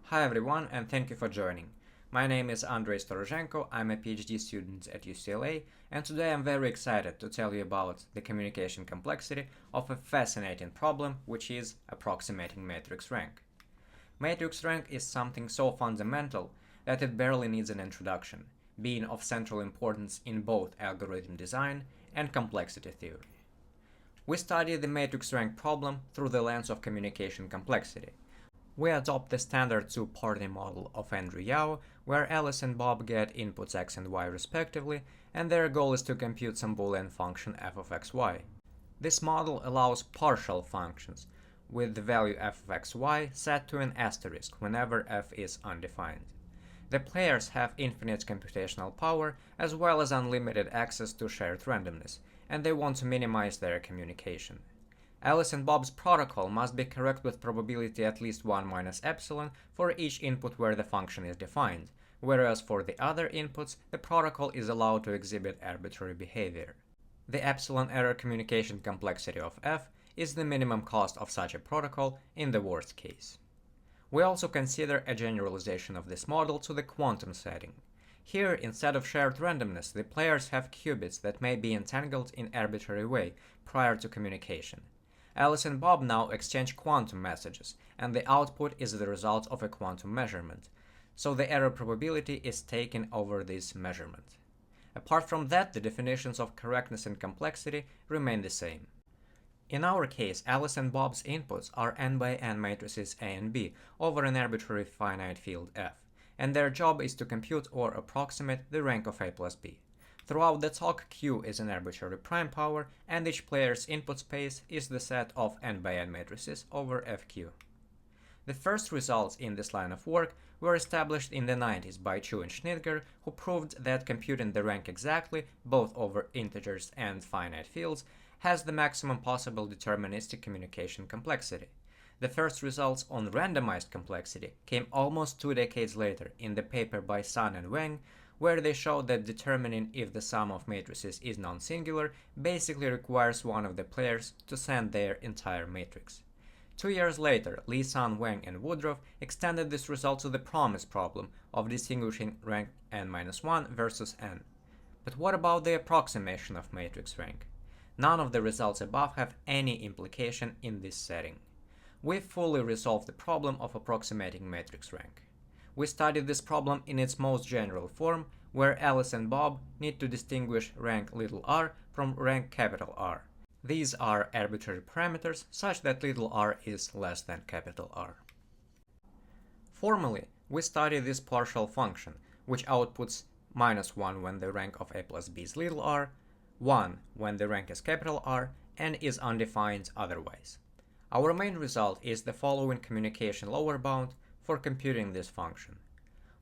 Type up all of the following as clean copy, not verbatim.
Hi everyone, and thank you for joining. My name is Andrey Storozhenko, I'm a PhD student at UCLA, and today I'm very excited to tell you about the communication complexity of a fascinating problem, which is approximating matrix rank. Matrix rank is something so fundamental that it barely needs an introduction, being of central importance in both algorithm design and complexity theory. We study the matrix rank problem through the lens of communication complexity. We adopt the standard two-party model of Andrew Yao, where Alice and Bob get inputs x and y respectively, and their goal is to compute some Boolean function f of xy. This model allows partial functions, with the value f of xy set to an asterisk whenever f is undefined. The players have infinite computational power as well as unlimited access to shared randomness, and they want to minimize their communication. Alice and Bob's protocol must be correct with probability at least 1 minus epsilon for each input where the function is defined, whereas for the other inputs, the protocol is allowed to exhibit arbitrary behavior. The epsilon error communication complexity of f is the minimum cost of such a protocol in the worst case. We also consider a generalization of this model to the quantum setting. Here, instead of shared randomness, the players have qubits that may be entangled in arbitrary way prior to communication. Alice and Bob now exchange quantum messages, and the output is the result of a quantum measurement, so the error probability is taken over this measurement. Apart from that, the definitions of correctness and complexity remain the same. In our case, Alice and Bob's inputs are n by n matrices A and B over an arbitrary finite field F, and their job is to compute or approximate the rank of A plus B. Throughout the talk, Q is an arbitrary prime power, and each player's input space is the set of n by n matrices over Fq. The first results in this line of work were established in the 90s by Chu and Schnitger, who proved that computing the rank exactly, both over integers and finite fields, has the maximum possible deterministic communication complexity. The first results on randomized complexity came almost 2 decades later in the paper by Sun and Wang, where they showed that determining if the sum of matrices is non-singular basically requires one of the players to send their entire matrix. 2 years later, Lee, Sun, Wang, and Woodruff extended this result to the promise problem of distinguishing rank n-1 versus n. But what about the approximation of matrix rank? None of the results above have any implication in this setting. We fully resolved the problem of approximating matrix rank. We studied this problem in its most general form, where Alice and Bob need to distinguish rank little r from rank capital R. These are arbitrary parameters such that little r is less than capital R. Formally, we study this partial function, which outputs -1 when the rank of A plus B is little r, 1 when the rank is capital R, and is undefined otherwise. Our main result is the following communication lower bound for computing this function.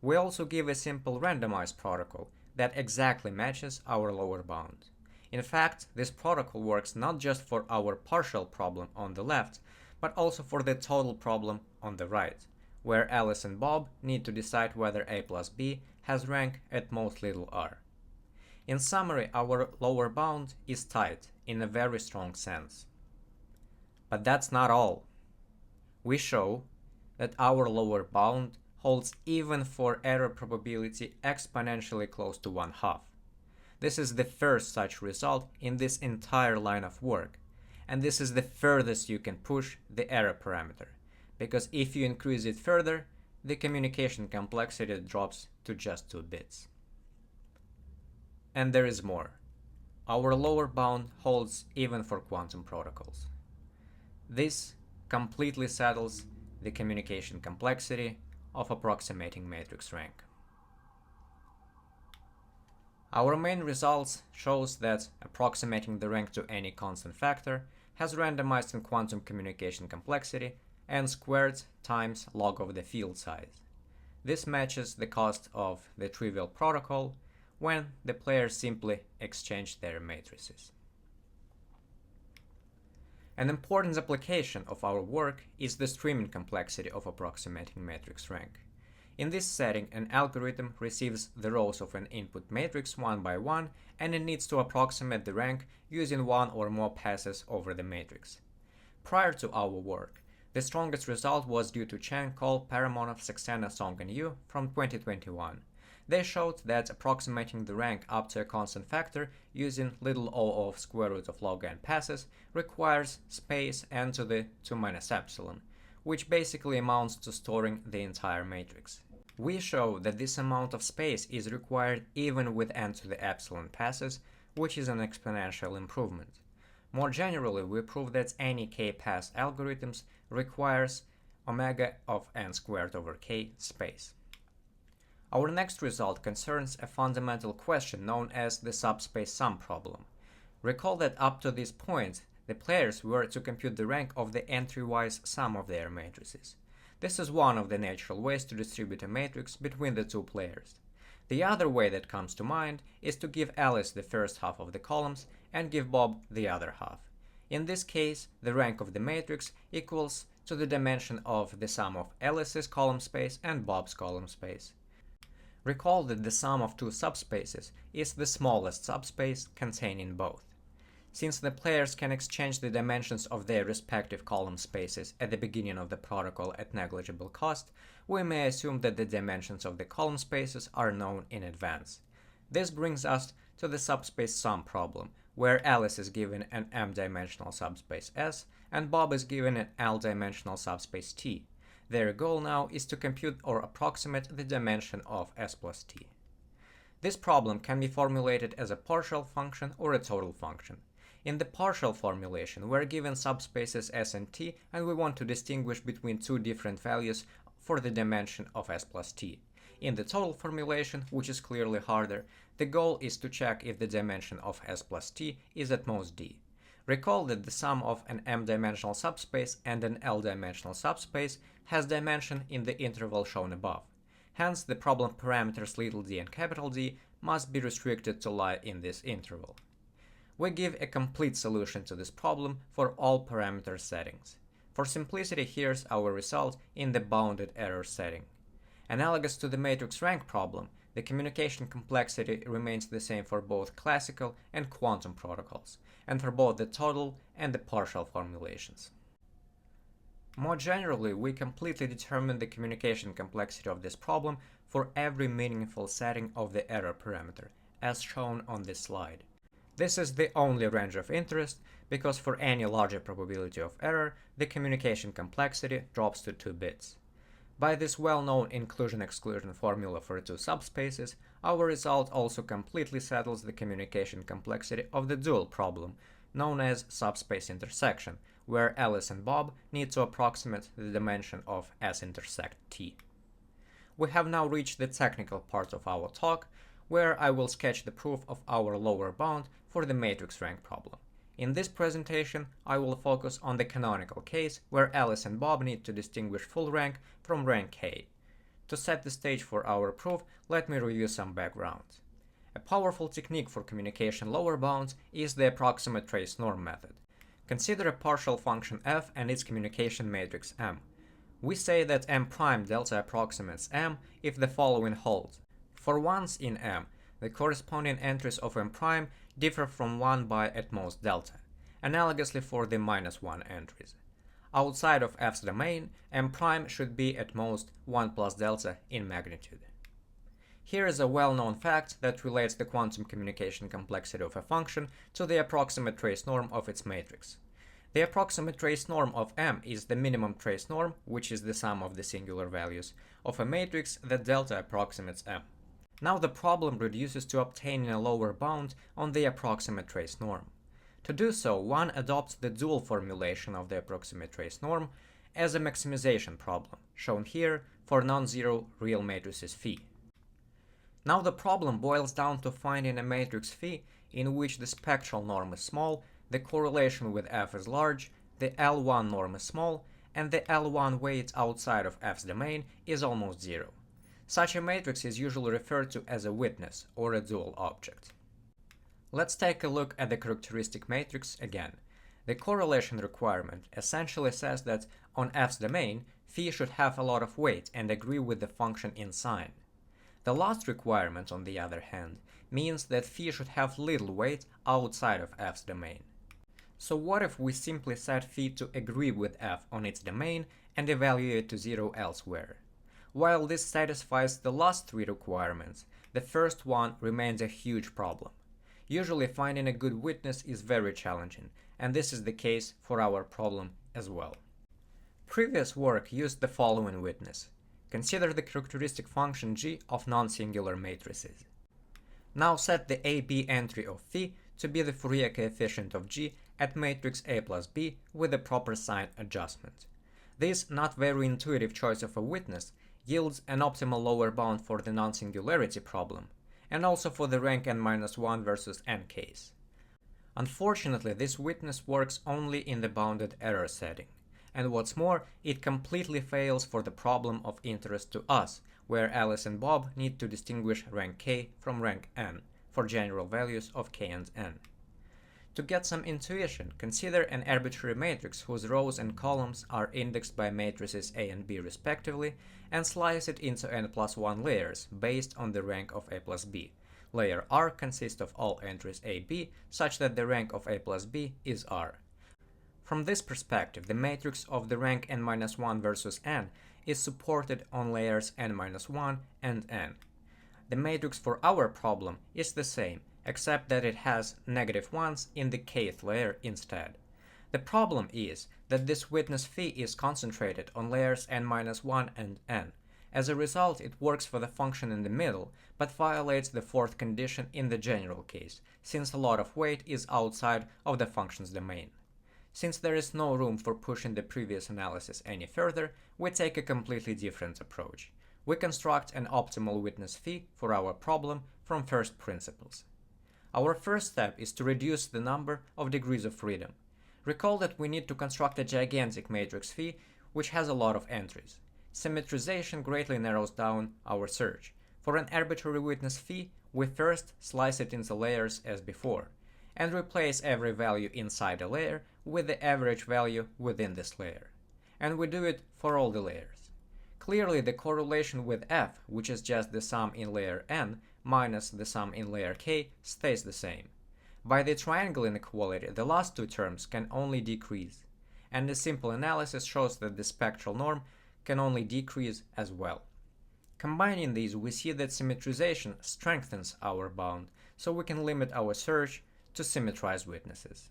We also give a simple randomized protocol that exactly matches our lower bound. In fact, this protocol works not just for our partial problem on the left, but also for the total problem on the right, where Alice and Bob need to decide whether A plus B has rank at most little r. In summary, our lower bound is tight in a very strong sense. But that's not all. We show that our lower bound holds even for error probability exponentially close to 1/2. This is the first such result in this entire line of work, and this is the furthest you can push the error parameter, because if you increase it further, the communication complexity drops to just 2 bits. And there is more. Our lower bound holds even for quantum protocols. This completely settles the communication complexity of approximating matrix rank. Our main results shows that approximating the rank to any constant factor has randomized in quantum communication complexity n squared times log of the field size. This matches the cost of the trivial protocol when the players simply exchange their matrices. An important application of our work is the streaming complexity of approximating matrix rank. In this setting, an algorithm receives the rows of an input matrix one by one, and it needs to approximate the rank using one or more passes over the matrix. Prior to our work, The strongest result was due to Chen, Cole, Paramonov, Saxena, Song and Yu from 2021. They showed that approximating the rank up to a constant factor using little o of square root of log n passes requires space n to the 2 minus epsilon, which basically amounts to storing the entire matrix. We show that this amount of space is required even with n to the epsilon passes, which is an exponential improvement. More generally, we prove that any k-pass algorithms requires omega of n squared over k space. Our next result concerns a fundamental question known as the subspace sum problem. Recall that up to this point, the players were to compute the rank of the entry-wise sum of their matrices. This is one of the natural ways to distribute a matrix between the two players. The other way that comes to mind is to give Alice the first half of the columns and give Bob the other half. In this case, the rank of the matrix equals to the dimension of the sum of Alice's column space and Bob's column space. Recall that the sum of two subspaces is the smallest subspace containing both. Since the players can exchange the dimensions of their respective column spaces at the beginning of the protocol at negligible cost, we may assume that the dimensions of the column spaces are known in advance. This brings us to the subspace sum problem, where Alice is given an m-dimensional subspace S and Bob is given an l-dimensional subspace T. Their goal now is to compute or approximate the dimension of S plus T. This problem can be formulated as a partial function or a total function. In the partial formulation, we're given subspaces S and T, and we want to distinguish between two different values for the dimension of S plus T. In the total formulation, which is clearly harder, the goal is to check if the dimension of S plus T is at most D. Recall that the sum of an m-dimensional subspace and an l-dimensional subspace has dimension in the interval shown above. Hence, the problem parameters little d and capital D must be restricted to lie in this interval. We give a complete solution to this problem for all parameter settings. For simplicity, here's our result in the bounded error setting. Analogous to the matrix rank problem, the communication complexity remains the same for both classical and quantum protocols, and for both the total and the partial formulations. More generally, we completely determine the communication complexity of this problem for every meaningful setting of the error parameter, as shown on this slide. This is the only range of interest, because for any larger probability of error, the communication complexity drops to 2 bits. By this well-known inclusion-exclusion formula for two subspaces, our result also completely settles the communication complexity of the dual problem, known as subspace intersection, where Alice and Bob need to approximate the dimension of S intersect T. We have now reached the technical part of our talk, where I will sketch the proof of our lower bound for the matrix rank problem. In this presentation, I will focus on the canonical case where Alice and Bob need to distinguish full rank from rank K. To set the stage for our proof, let me review some background. A powerful technique for communication lower bounds is the approximate trace norm method. Consider a partial function f and its communication matrix M. We say that M prime delta approximates M if the following holds. For ones in M, the corresponding entries of M prime differ from 1 by at most delta, analogously for the -1 entries. Outside of F's domain, M prime should be at most 1 plus delta in magnitude. Here is a well-known fact that relates the quantum communication complexity of a function to the approximate trace norm of its matrix. The approximate trace norm of M is the minimum trace norm, which is the sum of the singular values, of a matrix that delta approximates M. Now the problem reduces to obtaining a lower bound on the approximate trace norm. To do so, one adopts the dual formulation of the approximate trace norm as a maximization problem, shown here for non-zero real matrices phi. Now the problem boils down to finding a matrix phi in which the spectral norm is small, the correlation with F is large, the L1 norm is small, and the L1 weight outside of F's domain is almost zero. Such a matrix is usually referred to as a witness or a dual object. Let's take a look at the characteristic matrix again. The correlation requirement essentially says that on F's domain, phi should have a lot of weight and agree with the function in sign. The last requirement, on the other hand, means that phi should have little weight outside of F's domain. So what if we simply set phi to agree with f on its domain and evaluate to 0 elsewhere? While this satisfies the last three requirements, the first one remains a huge problem. Usually finding a good witness is very challenging, and this is the case for our problem as well. Previous work used the following witness. Consider the characteristic function g of non-singular matrices. Now set the AB entry of phi to be the Fourier coefficient of g at matrix A plus b with a proper sign adjustment. This not very intuitive choice of a witness yields an optimal lower bound for the non-singularity problem, and also for the rank n-1 versus n case. Unfortunately, this witness works only in the bounded error setting, and what's more, it completely fails for the problem of interest to us, where Alice and Bob need to distinguish rank k from rank n for general values of k and n. To get some intuition, consider an arbitrary matrix whose rows and columns are indexed by matrices A and B respectively, and slice it into n+1 layers based on the rank of A plus B. Layer R consists of all entries A, B, such that the rank of A plus B is R. From this perspective, the matrix of the rank n-1 versus n is supported on layers n-1 and n. The matrix for our problem is the same, except that it has negative ones in the kth layer instead. The problem is that this witness phi is concentrated on layers n-1 and n. As a result, it works for the function in the middle, but violates the fourth condition in the general case, since a lot of weight is outside of the function's domain. Since there is no room for pushing the previous analysis any further, we take a completely different approach. We construct an optimal witness phi for our problem from first principles. Our first step is to reduce the number of degrees of freedom. Recall that we need to construct a gigantic matrix phi which has a lot of entries. Symmetrization greatly narrows down our search. For an arbitrary witness phi, we first slice it into layers as before, and replace every value inside a layer with the average value within this layer. And we do it for all the layers. Clearly, the correlation with f, which is just the sum in layer n minus the sum in layer k, stays the same. By the triangle inequality, the last two terms can only decrease, and the simple analysis shows that the spectral norm can only decrease as well. Combining these, we see that symmetrization strengthens our bound, so we can limit our search to symmetrized witnesses.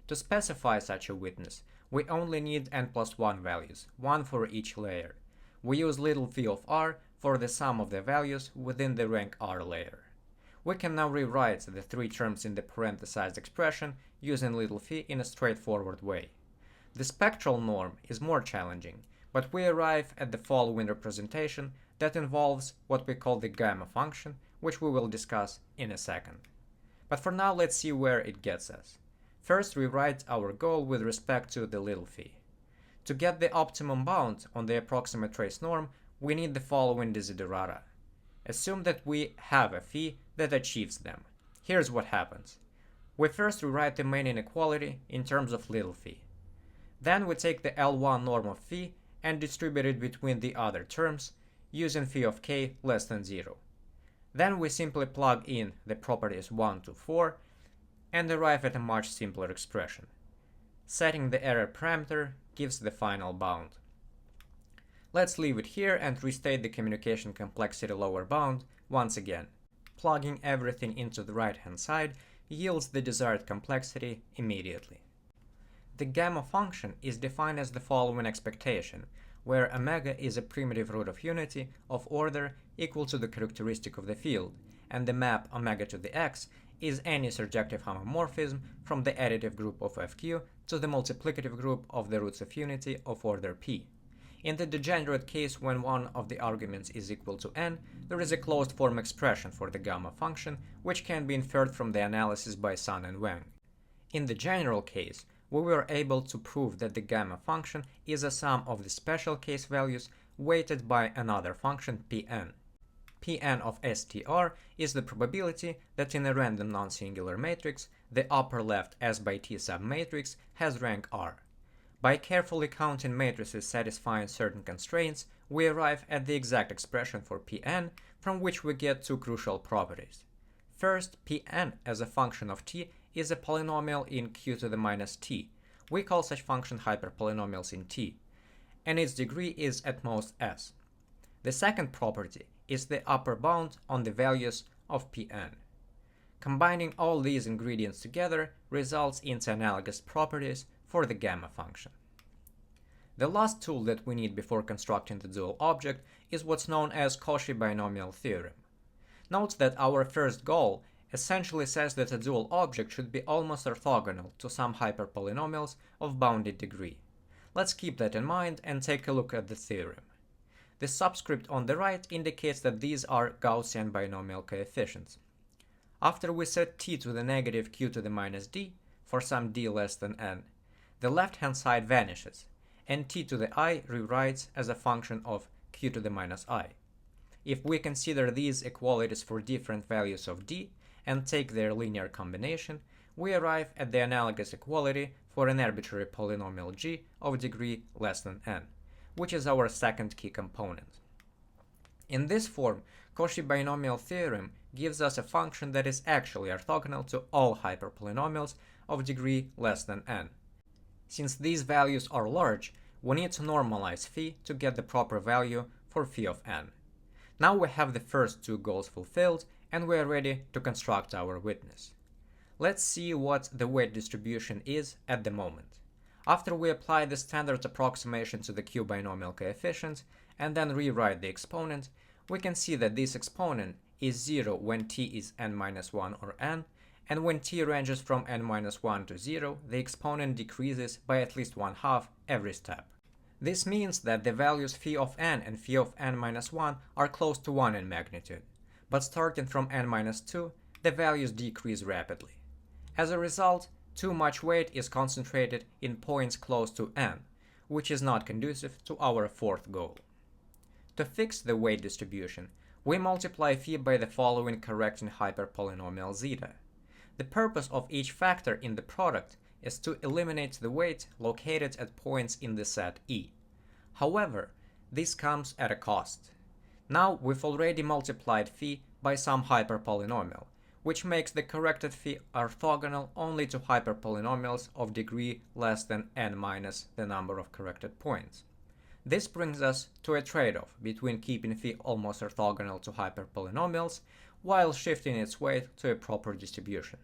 To specify such a witness, we only need n+1 values, one for each layer. We use little phi of r for the sum of the values within the rank R layer. We can now rewrite the three terms in the parenthesized expression using little phi in a straightforward way. The spectral norm is more challenging, but we arrive at the following representation that involves what we call the gamma function, which we will discuss in a second. But for now, let's see where it gets us. First, we write our goal with respect to the little phi. To get the optimum bound on the approximate trace norm, we need the following desiderata. Assume that we have a phi that achieves them. Here's what happens. We first rewrite the main inequality in terms of little phi. Then we take the L1 norm of phi and distribute it between the other terms using phi of k less than 0. Then we simply plug in the properties 1 to 4 and arrive at a much simpler expression. Setting the error parameter gives the final bound. Let's leave it here and restate the communication complexity lower bound once again. Plugging everything into the right-hand side yields the desired complexity immediately. The gamma function is defined as the following expectation, where omega is a primitive root of unity of order equal to the characteristic of the field, and the map omega to the x is any surjective homomorphism from the additive group of fq to the multiplicative group of the roots of unity of order p. In the degenerate case, when one of the arguments is equal to n, there is a closed form expression for the gamma function, which can be inferred from the analysis by Sun and Wang. In the general case, we were able to prove that the gamma function is a sum of the special case values weighted by another function Pn. Pn of str is the probability that in a random non-singular matrix, the upper left S by T submatrix has rank R. By carefully counting matrices satisfying certain constraints, we arrive at the exact expression for Pn, from which we get two crucial properties. First, Pn as a function of T is a polynomial in q to the minus t. We call such function hyperpolynomials in T, and its degree is at most s. The second property is the upper bound on the values of Pn. Combining all these ingredients together results into analogous properties for the gamma function. The last tool that we need before constructing the dual object is what's known as Cauchy binomial theorem. Note that our first goal essentially says that a dual object should be almost orthogonal to some hyperpolynomials of bounded degree. Let's keep that in mind and take a look at the theorem. The subscript on the right indicates that these are Gaussian binomial coefficients. After we set t to the negative q to the minus d for some d less than n, the left-hand side vanishes, and t to the I rewrites as a function of q to the minus I. If we consider these equalities for different values of d and take their linear combination, we arrive at the analogous equality for an arbitrary polynomial g of degree less than n, which is our second key component. In this form, Cauchy binomial theorem gives us a function that is actually orthogonal to all hyperpolynomials of degree less than n. Since these values are large, we need to normalize phi to get the proper value for phi of n. Now we have the first two goals fulfilled, and we are ready to construct our witness. Let's see what the weight distribution is at the moment. After we apply the standard approximation to the q binomial coefficient and then rewrite the exponent, we can see that this exponent is 0 when t is n-1 or n, and when t ranges from n-1 to 0, the exponent decreases by at least 1/2 every step. This means that the values phi of n and phi of n-1 are close to 1 in magnitude, but starting from n-2, the values decrease rapidly. As a result, too much weight is concentrated in points close to n, which is not conducive to our fourth goal. To fix the weight distribution, we multiply phi by the following correcting hyperpolynomial zeta. The purpose of each factor in the product is to eliminate the weight located at points in the set E. However, this comes at a cost. Now we've already multiplied phi by some hyperpolynomial, which makes the corrected phi orthogonal only to hyperpolynomials of degree less than n minus the number of corrected points. This brings us to a trade-off between keeping phi almost orthogonal to hyperpolynomials while shifting its weight to a proper distribution.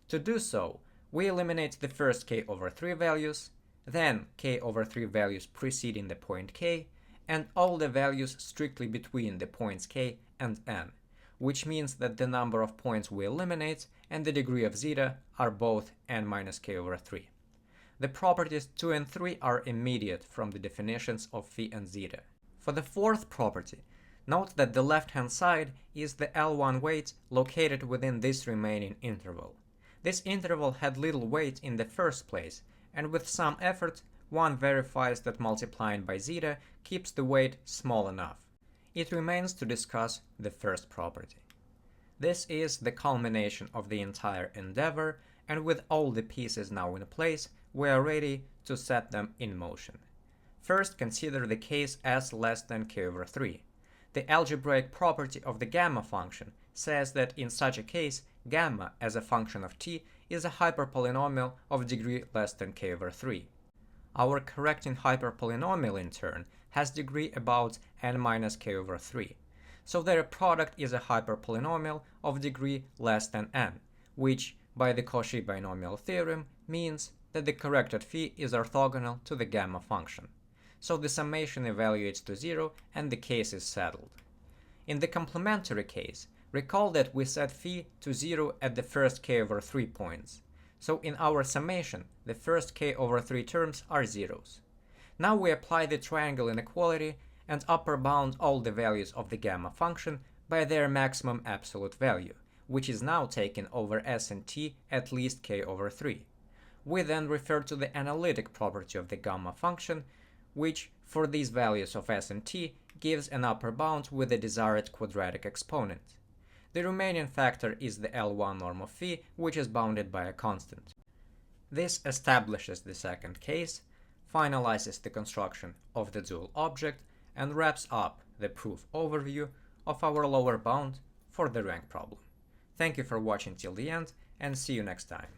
To do so, we eliminate the first k over 3 values, then k over 3 values preceding the point k, and all the values strictly between the points k and n, which means that the number of points we eliminate and the degree of zeta are both n minus k over 3. The properties 2 and 3 are immediate from the definitions of phi and zeta. For the fourth property, note that the left-hand side is the L1 weight located within this remaining interval. This interval had little weight in the first place, and with some effort, one verifies that multiplying by zeta keeps the weight small enough. It remains to discuss the first property. This is the culmination of the entire endeavor, and with all the pieces now in place, we are ready to set them in motion. First, consider the case s less than k over 3. The algebraic property of the gamma function says that in such a case, gamma as a function of t is a hyperpolynomial of degree less than k over 3. Our correcting hyperpolynomial in turn has degree about n minus k over 3, so their product is a hyperpolynomial of degree less than n, which, by the Cauchy binomial theorem, means that the corrected phi is orthogonal to the gamma function. So the summation evaluates to 0 and the case is settled. In the complementary case, recall that we set phi to 0 at the first k over 3 points. So in our summation, the first k over 3 terms are zeros. Now we apply the triangle inequality and upper bound all the values of the gamma function by their maximum absolute value, which is now taken over s and t at least k over 3. We then refer to the analytic property of the gamma function, which, for these values of s and t, gives an upper bound with the desired quadratic exponent. The remaining factor is the L1 norm of phi, which is bounded by a constant. This establishes the second case, finalizes the construction of the dual object, and wraps up the proof overview of our lower bound for the rank problem. Thank you for watching till the end, and see you next time.